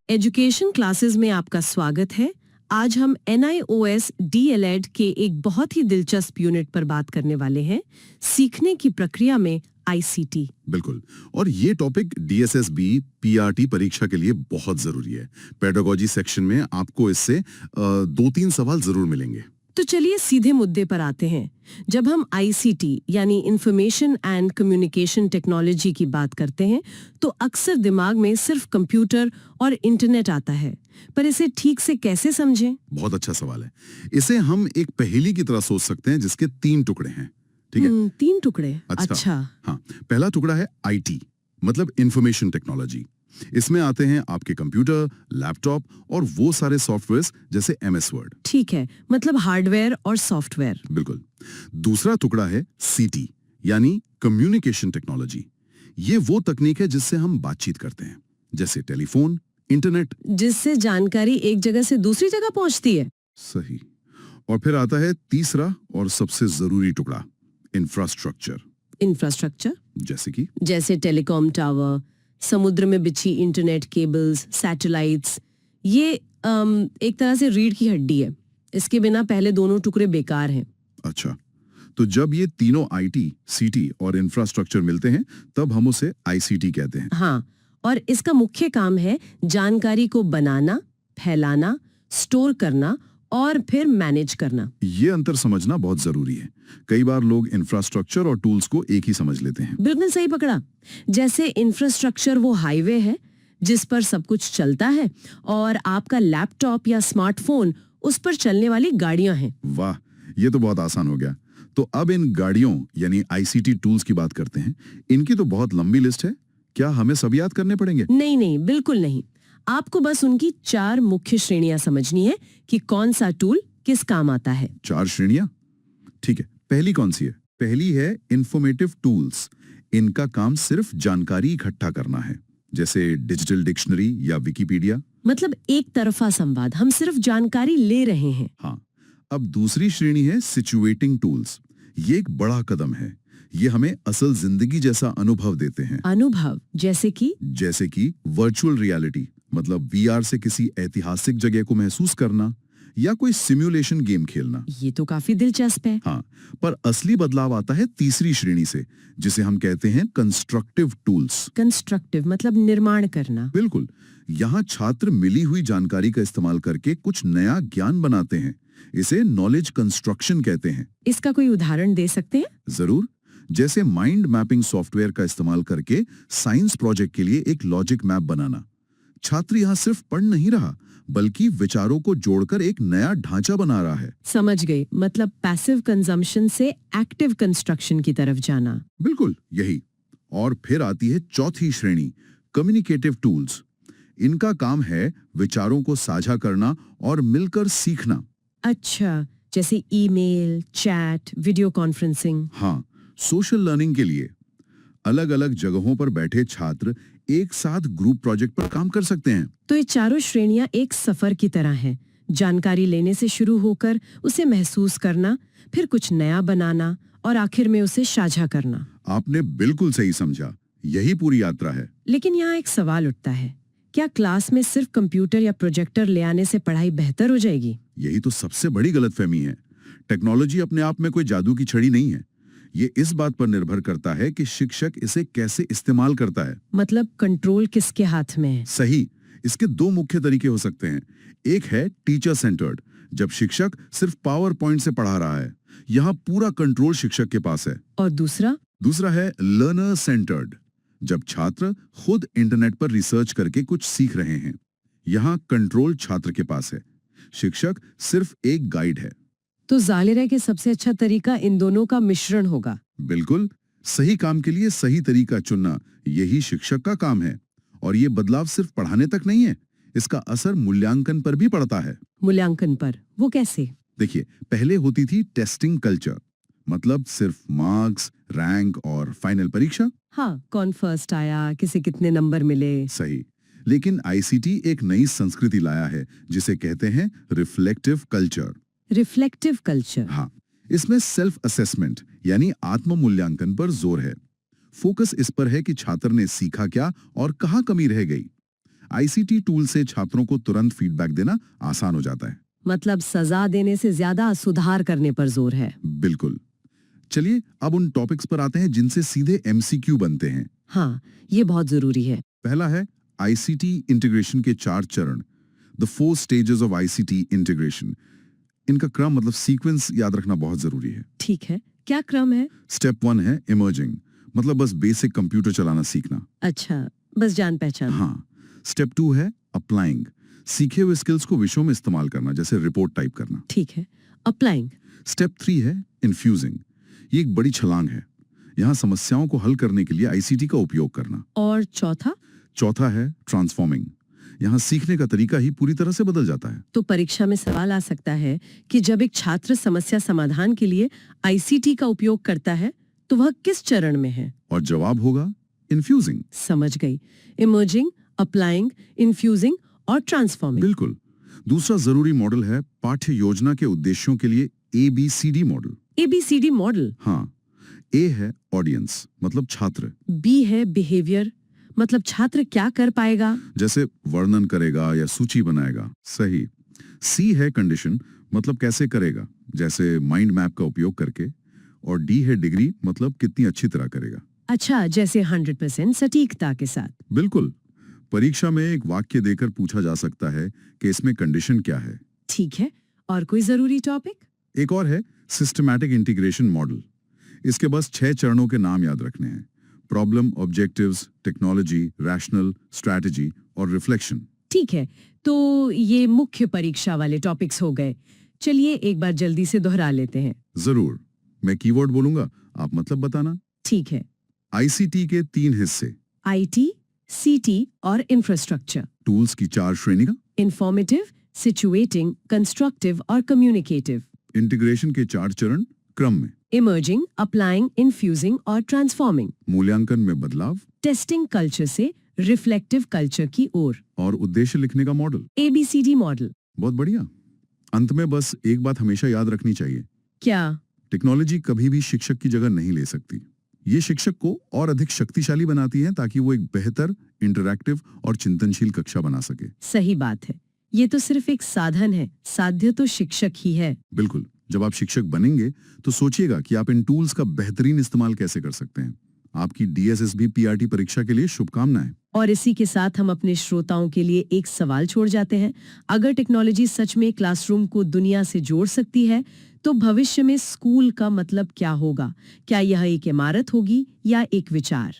Education classes में आपका स्वागत है। आज हम NIOS DLED के एक बहुत ही दिलचस्प यूनिट पर बात करने वाले हैं, सीखने की प्रक्रिया में ICT। बिल्कुल। और ये टॉपिक DSSB PRT परीक्षा के लिए बहुत जरूरी है। पेडागोजी सेक्शन में आपको इससे 2-3 सवाल जरूर मिलेंगे। तो चलिए सीधे मुद्दे पर आते हैं। जब हम ICT यानी इंफॉर्मेशन एंड कम्युनिकेशन टेक्नोलॉजी की बात करते हैं तो अक्सर दिमाग में सिर्फ कंप्यूटर और इंटरनेट आता है, पर इसे ठीक से कैसे समझें? बहुत अच्छा सवाल है। इसे हम एक पहेली की तरह सोच सकते हैं जिसके 3 टुकड़े हैं। ठीक है? 3 टुकड़े। अच्छा। हाँ, पहला टुकड़ा है IT, मतलब इंफॉर्मेशन टेक्नोलॉजी। इसमें आते हैं आपके कंप्यूटर, लैपटॉप और वो सारे सॉफ्टवेयर्स जैसे MS वर्ड। ठीक है, मतलब हार्डवेयर और सॉफ्टवेयर। बिल्कुल। दूसरा टुकड़ा है CT, यानी कम्युनिकेशन टेक्नोलॉजी। ये वो तकनीक है जिससे हम बातचीत करते हैं, जैसे टेलीफोन, इंटरनेट। जिससे जानकारी एक जगह से दूसरी जगह पहुंचती है। सही। और फिर आता है तीसरा और सबसे जरूरी टुकड़ा, इंफ्रास्ट्रक्चर। इंफ्रास्ट्रक्चर जैसे टेलीकॉम टावर, समुद्र में बिछी इंटरनेट केबल्स, सैटेलाइट्स। ये एक तरह से रीढ़ की हड्डी है। इसके बिना पहले दोनों टुकड़े बेकार हैं। अच्छा, तो जब ये तीनों IT, CT और इंफ्रास्ट्रक्चर मिलते हैं तब हम उसे ICT कहते हैं। हाँ, और इसका मुख्य काम है जानकारी को बनाना, फैलाना, स्टोर करना और फिर मैनेज करना। ये अंतर समझना बहुत जरूरी है। कई बार लोग इंफ्रास्ट्रक्चर और टूल्स को एक ही समझ लेते हैं। बिल्कुल सही पकड़ा। जैसे इंफ्रास्ट्रक्चर वो हाईवे है जिस पर सब कुछ चलता है, और आपका लैपटॉप या स्मार्टफोन उस पर चलने वाली गाड़ियां हैं। वाह, ये तो बहुत आसान हो गया। तो अब इन गाड़ियों यानी ICT टूल्स की बात करते हैं। इनकी तो बहुत लंबी लिस्ट है। क्या हमें सब याद करने पड़ेंगे? नहीं, बिल्कुल नहीं। आपको बस उनकी 4 मुख्य श्रेणियां समझनी है कि कौन सा टूल किस काम आता है। 4 श्रेणियां? ठीक है। पहली कौन सी है? पहली है इंफॉर्मेटिव टूल्स। इनका काम सिर्फ जानकारी इकट्ठा करना है, जैसे डिजिटल डिक्शनरी या विकिपीडिया। मतलब एक तरफा संवाद, हम सिर्फ जानकारी ले रहे हैं। हाँ। अब दूसरी श्रेणी है सिचुएटिंग टूल्स। ये एक बड़ा कदम है। ये हमें असल जिंदगी जैसा अनुभव देते हैं। अनुभव जैसे कि वर्चुअल रियलिटी, मतलब VR से किसी ऐतिहासिक जगह को महसूस करना या कोई सिमुलेशन गेम खेलना। ये तो काफी दिलचस्प है। हाँ, पर असली बदलाव आता है तीसरी श्रेणी से, जिसे हम कहते हैं कंस्ट्रक्टिव टूल्स। कंस्ट्रक्टिव मतलब निर्माण करना। बिल्कुल। यहाँ छात्र मिली हुई जानकारी का इस्तेमाल करके कुछ नया ज्ञान बनाते हैं। इसे नॉलेज कंस्ट्रक्शन कहते हैं। इसका कोई उदाहरण दे सकते हैं? जरूर। जैसे माइंड मैपिंग सॉफ्टवेयर का इस्तेमाल करके साइंस प्रोजेक्ट के लिए एक लॉजिक मैप बनाना। छात्र यहाँ सिर्फ पढ़ नहीं रहा, बल्कि विचारों को जोड़कर एक नया ढांचा बना रहा है। समझ गई, मतलब पैसिव कंजम्पशन से एक्टिव कंस्ट्रक्शन की तरफ जाना। बिल्कुल यही। और फिर आती है चौथी श्रेणी, कम्युनिकेटिव टूल्स। इनका काम है विचारों को साझा करना और मिलकर सीखना। अच्छा, जैसे ईमेल, चैट, वीडियो कॉन्फ्रेंसिंग। हाँ, सोशल लर्निंग के लिए अलग अलग जगहों पर बैठे छात्र एक साथ ग्रुप प्रोजेक्ट पर काम कर सकते हैं। तो ये चारों श्रेणियां एक सफर की तरह हैं। जानकारी लेने से शुरू होकर उसे महसूस करना, फिर कुछ नया बनाना और आखिर में उसे साझा करना। आपने बिल्कुल सही समझा। यही पूरी यात्रा है। लेकिन यहाँ एक सवाल उठता है, क्या क्लास में सिर्फ कंप्यूटर या प्रोजेक्टर ले आने से पढ़ाई बेहतर हो जाएगी? यही तो सबसे बड़ी गलतफहमी है। टेक्नोलॉजी अपने आप में कोई जादू की छड़ी नहीं है। ये इस बात पर निर्भर करता है कि शिक्षक इसे कैसे इस्तेमाल करता है। मतलब कंट्रोल किसके हाथ में है? सही। इसके 2 मुख्य तरीके हो सकते हैं। एक है टीचर सेंटर्ड, जब शिक्षक सिर्फ पावर पॉइंट से पढ़ा रहा है, यहाँ पूरा कंट्रोल शिक्षक के पास है। और दूसरा है लर्नर सेंटर्ड, जब छात्र खुद इंटरनेट पर रिसर्च करके कुछ सीख रहे हैं। यहाँ कंट्रोल छात्र के पास है, शिक्षक सिर्फ एक गाइड है। तो जाहिर है कि सबसे अच्छा तरीका इन दोनों का मिश्रण होगा। बिल्कुल। सही काम के लिए सही तरीका चुनना, यही शिक्षक का काम है। और ये बदलाव सिर्फ पढ़ाने तक नहीं है, इसका असर मूल्यांकन पर भी पड़ता है। मूल्यांकन पर? वो कैसे? देखिए, पहले होती थी टेस्टिंग कल्चर, मतलब सिर्फ मार्क्स, रैंक और फाइनल परीक्षा। हाँ, कौन फर्स्ट आया, किसे कितने नंबर मिले। सही। लेकिन ICT एक नई संस्कृति लाया है जिसे कहते हैं रिफ्लेक्टिव कल्चर। Reflective culture? हाँ, इसमें सेल्फ असेसमेंट यानी आत्म मूल्यांकन पर जोर है। फोकस इस पर है कि छात्र ने सीखा क्या और कहाँ कमी रह गई। आईसीटी टूल से छात्रों को तुरंत फीडबैक देना आसान हो जाता है। मतलब सजा देने से ज्यादा सुधार करने पर जोर है। बिल्कुल। चलिए अब उन टॉपिक्स पर आते हैं जिनसे सीधे एमसीक्यू बनते हैं। हाँ, ये बहुत जरूरी है। पहला है आईसीटी इंटीग्रेशन के 4 चरण, the 4 stages of ICT integration. इनका क्रम मतलब सीक्वेंस याद रखना बहुत जरूरी है। ठीक है, क्या क्रम है? स्टेप 1 है इमर्जिंग, मतलब बस बेसिक कंप्यूटर चलाना सीखना। अच्छा, बस जान पहचान। हाँ। स्टेप 2 है अप्लाइंग, सीखे हुए स्किल्स को विषयों में इस्तेमाल करना, जैसे रिपोर्ट टाइप करना। ठीक है, अप्लाइंग। स्टेप 3 है इन्फ्यूजिंग, ये एक बड़ी छलांग है, यहाँ समस्याओं को हल करने के लिए आईसीटी का उपयोग करना। और चौथा? चौथा है ट्रांसफॉर्मिंग, यहाँ सीखने का तरीका ही पूरी तरह से बदल जाता है। तो परीक्षा में सवाल आ सकता है कि जब एक छात्र समस्या समाधान के लिए आईसीटी का उपयोग करता है तो वह किस चरण में है? और जवाब होगा इन्फ्यूजिंग। समझ गई। इमर्जिंग, अप्लाइंग, इन्फ्यूजिंग और ट्रांसफॉर्मिंग। बिल्कुल। दूसरा जरूरी मॉडल है पाठ्य योजना के उद्देश्यों के लिए ABCD मॉडल। ABCD model. हाँ। A है ऑडियंस, मतलब छात्र। B है बिहेवियर, मतलब छात्र क्या कर पाएगा, जैसे वर्णन करेगा या सूची बनाएगा। सही। C है कंडीशन, मतलब कैसे करेगा, जैसे माइंड मैप का उपयोग करके। और D है डिग्री, मतलब कितनी अच्छी तरह करेगा। अच्छा, जैसे 100% सटीकता के साथ। बिल्कुल। परीक्षा में एक वाक्य देकर पूछा जा सकता है कि इसमें कंडीशन क्या है। ठीक है, और कोई जरूरी टॉपिक? एक और है सिस्टमैटिक इंटीग्रेशन मॉडल। इसके बस 6 चरणों के नाम याद रखने हैं: problem, objectives, technology, rational, strategy और रिफ्लेक्शन। ठीक है, तो ये मुख्य परीक्षा वाले टॉपिक्स हो गए। चलिए एक बार जल्दी से दोहरा लेते हैं। जरूर। मैं कीवर्ड बोलूंगा, आप मतलब बताना। ठीक है। आईसीटी के 3 हिस्से: आईटी, सीटी और इंफ्रास्ट्रक्चर। टूल्स की 4 श्रेणियां। इंफॉर्मेटिव, सिचुएटिंग, कंस्ट्रक्टिव और कम्युनिकेटिव। इंटीग्रेशन के 4 चरण क्रम में: इमर्जिंग, अप्लाइंग, इन्फ्यूजिंग और ट्रांसफॉर्मिंग। मूल्यांकन में बदलाव, टेस्टिंग कल्चर से रिफ्लेक्टिव कल्चर की ओर। और उद्देश्य लिखने का मॉडल। ABCD model. बहुत बढ़िया। अंत में बस एक बात हमेशा याद रखनी चाहिए। क्या? टेक्नोलॉजी कभी भी शिक्षक की जगह नहीं ले सकती। ये शिक्षक को और अधिक शक्तिशाली बनाती है ताकि वो एक बेहतर, इंटरैक्टिव और चिंतनशील कक्षा बना सके। सही बात है, ये तो सिर्फ एक साधन है, साध्य तो शिक्षक ही है। बिल्कुल। जब आप शिक्षक बनेंगे तो सोचिएगा कि आप इन टूल्स का बेहतरीन इस्तेमाल कैसे कर सकते हैं। आपकी DSSB PRT परीक्षा के लिए शुभकामनाएं। और इसी के साथ हम अपने श्रोताओं के लिए एक सवाल छोड़ जाते हैं। अगर टेक्नोलॉजी सच में क्लासरूम को दुनिया से जोड़ सकती है तो भविष्य में स्कूल का मतलब क्या होगा? क्या यह एक इमारत होगी या एक विचार?